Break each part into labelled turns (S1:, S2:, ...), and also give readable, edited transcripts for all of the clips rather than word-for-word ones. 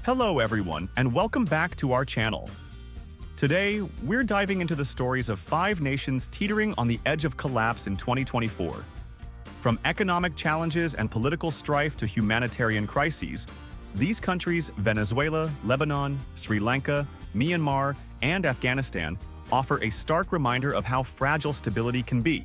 S1: Hello everyone, and welcome back to our channel. Today, we're diving into the stories of 5 nations teetering on the edge of collapse in 2024. From economic challenges and political strife to humanitarian crises, these countries, Venezuela, Lebanon, Sri Lanka, Myanmar, and Afghanistan, offer a stark reminder of how fragile stability can be.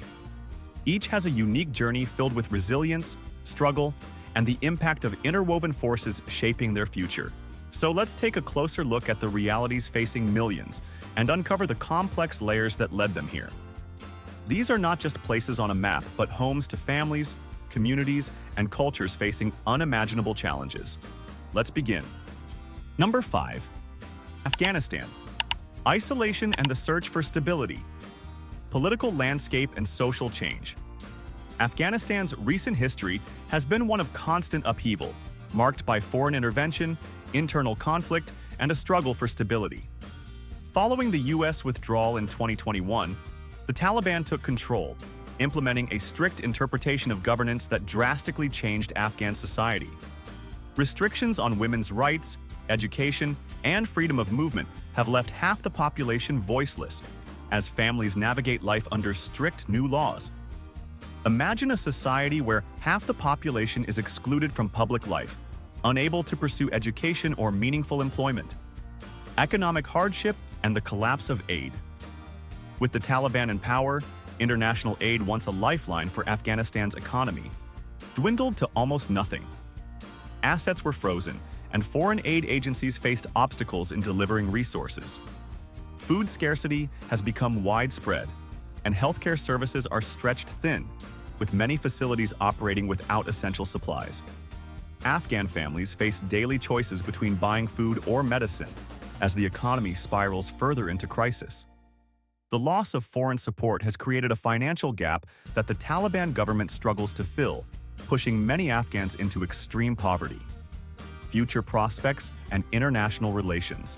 S1: Each has a unique journey filled with resilience, struggle, and the impact of interwoven forces shaping their future. So let's take a closer look at the realities facing millions and uncover the complex layers that led them here. These are not just places on a map, but homes to families, communities, and cultures facing unimaginable challenges. Let's begin. Number 5. Afghanistan. Isolation and the search for stability. Political landscape and social change. Afghanistan's recent history has been one of constant upheaval, marked by foreign intervention, internal conflict, and a struggle for stability. Following the U.S. withdrawal in 2021, the Taliban took control, implementing a strict interpretation of governance that drastically changed Afghan society. Restrictions on women's rights, education, and freedom of movement have left half the population voiceless, as families navigate life under strict new laws. Imagine a society where half the population is excluded from public life, unable to pursue education or meaningful employment. Economic hardship and the collapse of aid. With the Taliban in power, international aid, once a lifeline for Afghanistan's economy, dwindled to almost nothing. Assets were frozen, and foreign aid agencies faced obstacles in delivering resources. Food scarcity has become widespread, and healthcare services are stretched thin, with many facilities operating without essential supplies. Afghan families face daily choices between buying food or medicine as the economy spirals further into crisis. The loss of foreign support has created a financial gap that the Taliban government struggles to fill, pushing many Afghans into extreme poverty. Future prospects and international relations.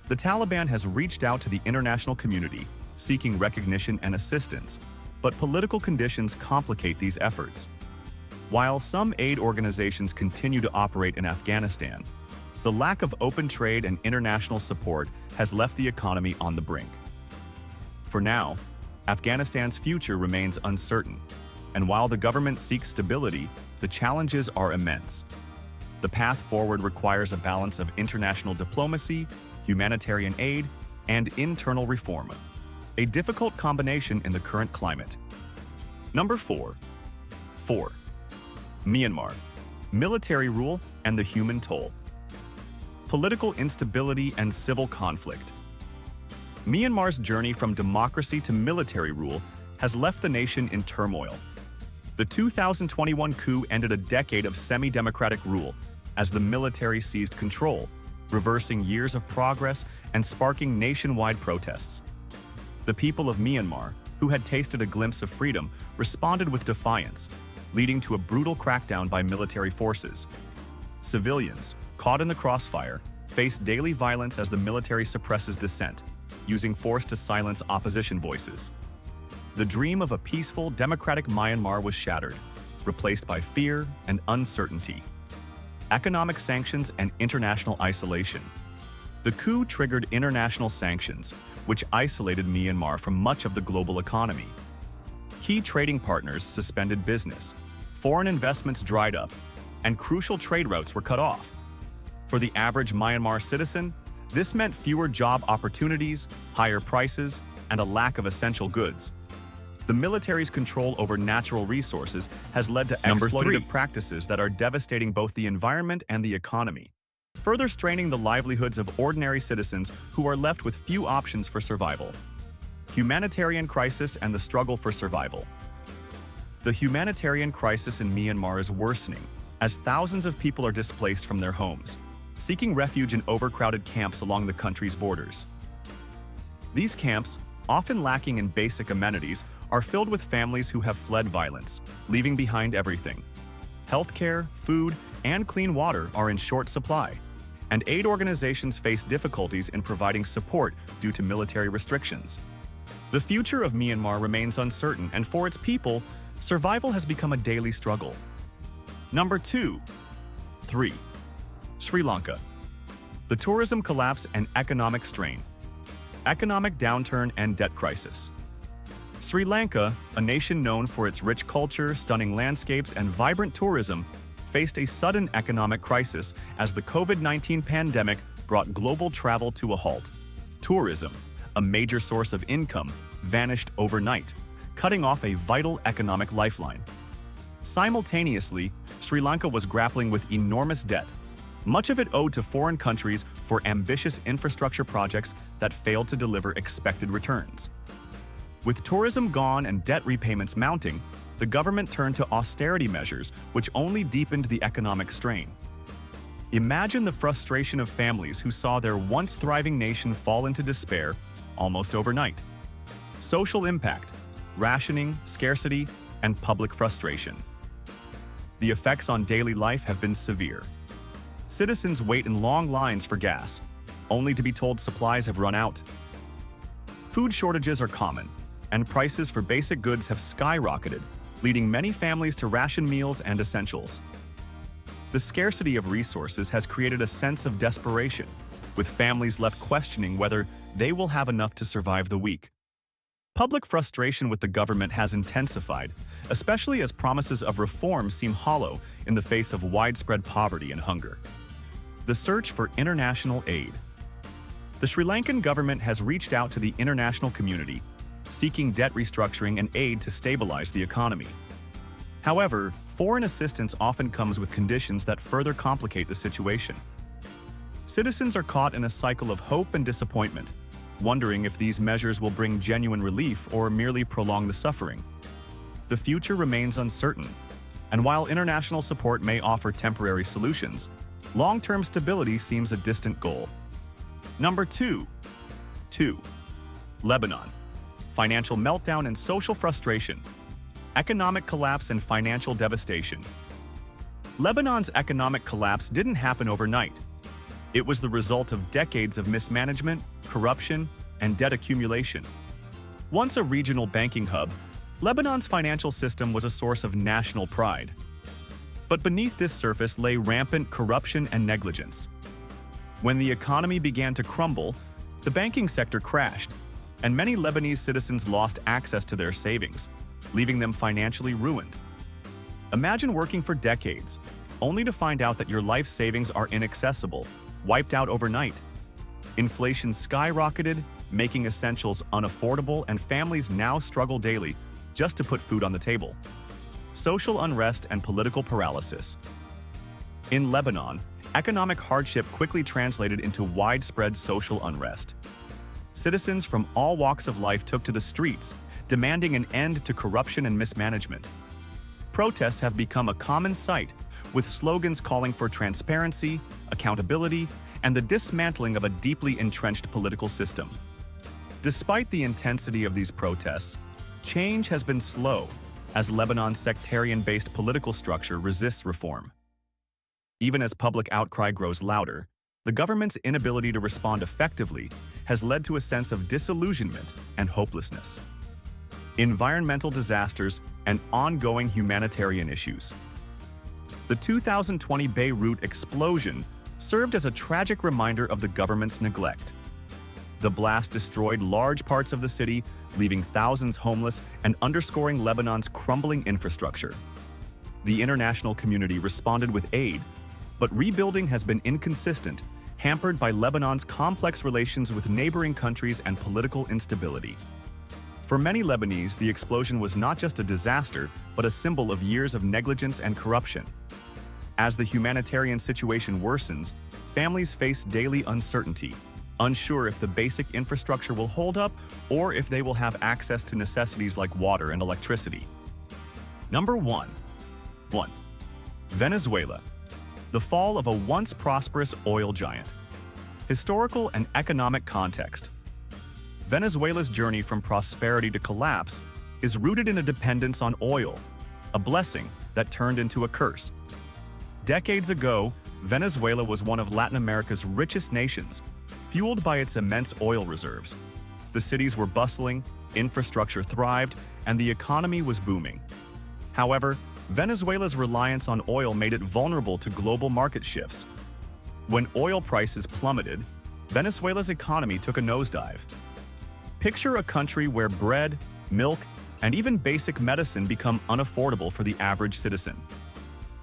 S1: The Taliban has reached out to the international community, seeking recognition and assistance, but political conditions complicate these efforts. While some aid organizations continue to operate in Afghanistan, the lack of open trade and international support has left the economy on the brink. For now, Afghanistan's future remains uncertain, and while the government seeks stability, the challenges are immense. The path forward requires a balance of international diplomacy, humanitarian aid, and internal reform, a difficult combination in the current climate. Number 4. Myanmar. Military rule and the human toll. Political instability and civil conflict. Myanmar's journey from democracy to military rule has left the nation in turmoil. The 2021 coup ended a decade of semi-democratic rule as the military seized control, reversing years of progress and sparking nationwide protests. The people of Myanmar, who had tasted a glimpse of freedom, responded with defiance, leading to a brutal crackdown by military forces. Civilians, caught in the crossfire, face daily violence as the military suppresses dissent, using force to silence opposition voices. The dream of a peaceful, democratic Myanmar was shattered, replaced by fear and uncertainty. Economic sanctions and international isolation. The coup triggered international sanctions, which isolated Myanmar from much of the global economy. Key trading partners suspended business, foreign investments dried up, and crucial trade routes were cut off. For the average Myanmar citizen, this meant fewer job opportunities, higher prices, and a lack of essential goods. The military's control over natural resources has led to exploitative practices that are devastating both the environment and the economy, further straining the livelihoods of ordinary citizens who are left with few options for survival. Humanitarian crisis and the struggle for survival. The humanitarian crisis in Myanmar is worsening as thousands of people are displaced from their homes, seeking refuge in overcrowded camps along the country's borders. These camps, often lacking in basic amenities, are filled with families who have fled violence, leaving behind everything. Healthcare, food, and clean water are in short supply, and aid organizations face difficulties in providing support due to military restrictions. The future of Myanmar remains uncertain, and for its people, survival has become a daily struggle. Number 2. 3. Sri Lanka. The tourism collapse and economic strain. Economic downturn and debt crisis. Sri Lanka, a nation known for its rich culture, stunning landscapes, and vibrant tourism, faced a sudden economic crisis as the COVID-19 pandemic brought global travel to a halt. Tourism, a major source of income, vanished overnight, cutting off a vital economic lifeline. Simultaneously, Sri Lanka was grappling with enormous debt, much of it owed to foreign countries for ambitious infrastructure projects that failed to deliver expected returns. With tourism gone and debt repayments mounting, the government turned to austerity measures, which only deepened the economic strain. Imagine the frustration of families who saw their once thriving nation fall into despair almost overnight. Social impact, rationing, scarcity, and public frustration. The effects on daily life have been severe. Citizens wait in long lines for gas, only to be told supplies have run out. Food shortages are common, and prices for basic goods have skyrocketed, leading many families to ration meals and essentials. The scarcity of resources has created a sense of desperation, with families left questioning whether they will have enough to survive the week. Public frustration with the government has intensified, especially as promises of reform seem hollow in the face of widespread poverty and hunger. The search for international aid. The Sri Lankan government has reached out to the international community, seeking debt restructuring and aid to stabilize the economy. However, foreign assistance often comes with conditions that further complicate the situation. Citizens are caught in a cycle of hope and disappointment, wondering if these measures will bring genuine relief or merely prolong the suffering. The future remains uncertain, and while international support may offer temporary solutions, long-term stability seems a distant goal. Number 2. Lebanon. Financial meltdown and social frustration. Economic collapse and financial devastation. Lebanon's economic collapse didn't happen overnight. It was the result of decades of mismanagement, corruption, and debt accumulation. Once a regional banking hub, Lebanon's financial system was a source of national pride. But beneath this surface lay rampant corruption and negligence. When the economy began to crumble, the banking sector crashed, and many Lebanese citizens lost access to their savings, leaving them financially ruined. Imagine working for decades, only to find out that your life savings are inaccessible, wiped out overnight. Inflation skyrocketed, making essentials unaffordable, and families now struggle daily just to put food on the table. Social unrest and political paralysis. In Lebanon, economic hardship quickly translated into widespread social unrest. Citizens from all walks of life took to the streets, demanding an end to corruption and mismanagement. Protests have become a common sight, with slogans calling for transparency, accountability, and the dismantling of a deeply entrenched political system. Despite the intensity of these protests, change has been slow, as Lebanon's sectarian-based political structure resists reform. Even as public outcry grows louder, the government's inability to respond effectively has led to a sense of disillusionment and hopelessness. Environmental disasters and ongoing humanitarian issues. The 2020 Beirut explosion served as a tragic reminder of the government's neglect. The blast destroyed large parts of the city, leaving thousands homeless and underscoring Lebanon's crumbling infrastructure. The international community responded with aid, but rebuilding has been inconsistent, hampered by Lebanon's complex relations with neighboring countries and political instability. For many Lebanese, the explosion was not just a disaster, but a symbol of years of negligence and corruption. As the humanitarian situation worsens, families face daily uncertainty, unsure if the basic infrastructure will hold up or if they will have access to necessities like water and electricity. Number 1. Venezuela. The fall of a once prosperous oil giant. Historical and economic context. Venezuela's journey from prosperity to collapse is rooted in a dependence on oil, a blessing that turned into a curse. Decades ago, Venezuela was one of Latin America's richest nations, fueled by its immense oil reserves. The cities were bustling, infrastructure thrived, and the economy was booming. However, Venezuela's reliance on oil made it vulnerable to global market shifts. When oil prices plummeted, Venezuela's economy took a nosedive. Picture a country where bread, milk, and even basic medicine become unaffordable for the average citizen.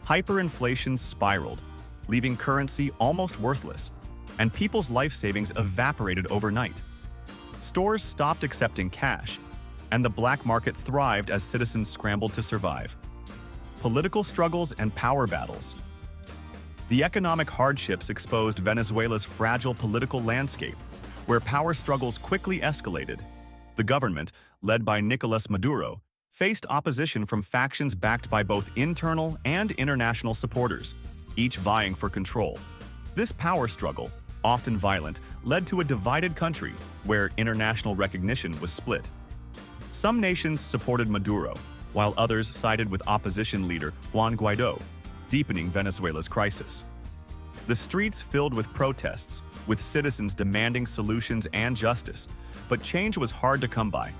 S1: Hyperinflation spiraled, leaving currency almost worthless, and people's life savings evaporated overnight. Stores stopped accepting cash, and the black market thrived as citizens scrambled to survive. Political struggles and power battles. The economic hardships exposed Venezuela's fragile political landscape, where power struggles quickly escalated. The government, led by Nicolas Maduro, faced opposition from factions backed by both internal and international supporters, each vying for control. This power struggle, often violent, led to a divided country where international recognition was split. Some nations supported Maduro, while others sided with opposition leader Juan Guaidó, deepening Venezuela's crisis. The streets filled with protests, with citizens demanding solutions and justice, but change was hard to come by.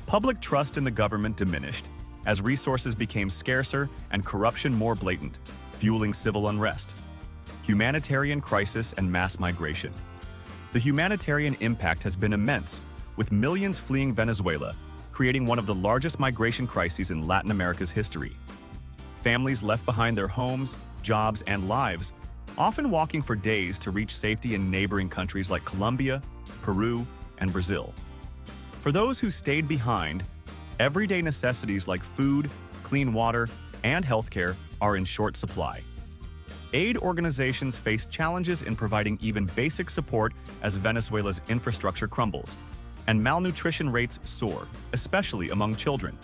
S1: Public trust in the government diminished as resources became scarcer and corruption more blatant, fueling civil unrest, humanitarian crisis, and mass migration. The humanitarian impact has been immense, with millions fleeing Venezuela, creating one of the largest migration crises in Latin America's history. Families left behind their homes, jobs, and lives, often walking for days to reach safety in neighboring countries like Colombia, Peru, and Brazil. For those who stayed behind, everyday necessities like food, clean water, and healthcare are in short supply. Aid organizations face challenges in providing even basic support as Venezuela's infrastructure crumbles, and malnutrition rates soar, especially among children.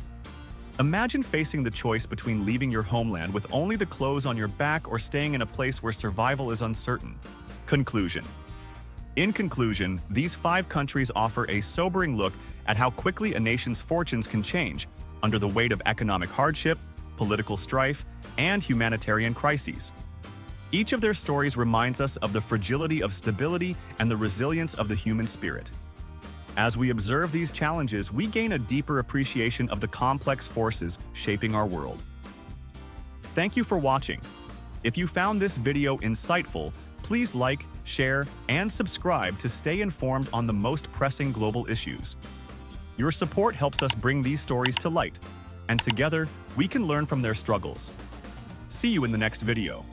S1: Imagine facing the choice between leaving your homeland with only the clothes on your back or staying in a place where survival is uncertain. Conclusion. In conclusion, these 5 countries offer a sobering look at how quickly a nation's fortunes can change under the weight of economic hardship, political strife, and humanitarian crises. Each of their stories reminds us of the fragility of stability and the resilience of the human spirit. As we observe these challenges, we gain a deeper appreciation of the complex forces shaping our world. Thank you for watching. If you found this video insightful, please like, share, and subscribe to stay informed on the most pressing global issues. Your support helps us bring these stories to light, and together, we can learn from their struggles. See you in the next video.